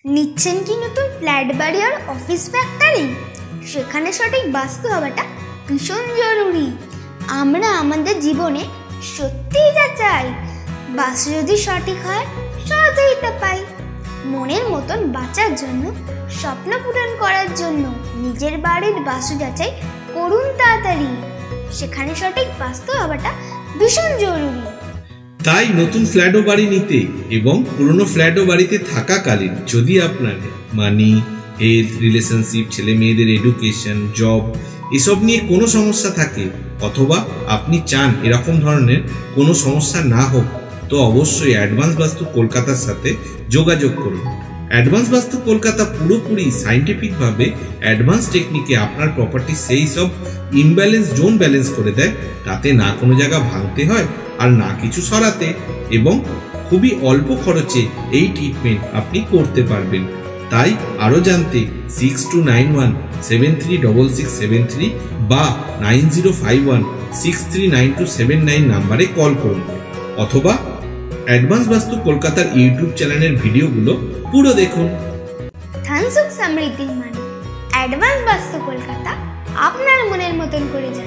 নিচ্ছেন কি নতুন ফ্ল্যাট বাড়ি আর অফিস ফ্যাক্টরি? সেখানে সঠিক বাস্তু হওয়াটা ভীষণ জরুরি। আমরা আমাদের জীবনে সত্যিই যা চাই, বাস্তু যদি সঠিক হয় সহজেই তা পাই। মনের মতন বাঁচার জন্য, স্বপ্ন পূরণ করার জন্য নিজের বাড়ির বাস্তু যাচাই করুন তাড়াতাড়ি। সেখানে সঠিক বাস্তু হওয়াটা ভীষণ জরুরি। তাই নতুন ফ্ল্যাট ও বাড়ি নিতে এবং পুরনো ফ্ল্যাট ও বাড়িতে থাকাকালীন যদি আপনার মানি, হেলথ, রিলেশনশিপ, ছেলে মেয়েদের এডুকেশন, জব এসব নিয়ে কোনো সমস্যা থাকে, অথবা আপনি চান এরকম ধরনের কোনো সমস্যা না হোক, তো অবশ্যই অ্যাডভান্স বাস্তু কলকাতার সাথে যোগাযোগ করুন। অ্যাডভান্স বাস্তু কলকাতা পুরোপুরি সাইন্টিফিকভাবে অ্যাডভান্স টেকনিকে আপনার প্রপার্টি সেই সব ইমব্যালেন্স জোন ব্যালেন্স করে দেয়, তাতে না কোনো জায়গা ভাঙতে হয় আর না কিছু সরাতে, এবং খুবই অল্প খরচে এই ট্রিটমেন্ট আপনি করতে পারবেন। তাই আরও জানতে 6291736673 বা 9051639279 নাম্বারে কল করুন, অথবা অ্যাডভান্স বাস্তু কলকাতার ইউটিউব চ্যানেলের ভিডিওগুলো পুরো দেখুন। ধন সুখ সমৃদ্ধির মানে অ্যাডভান্স বাস্তু কলকাতা আপনার মনের মতন করে যান।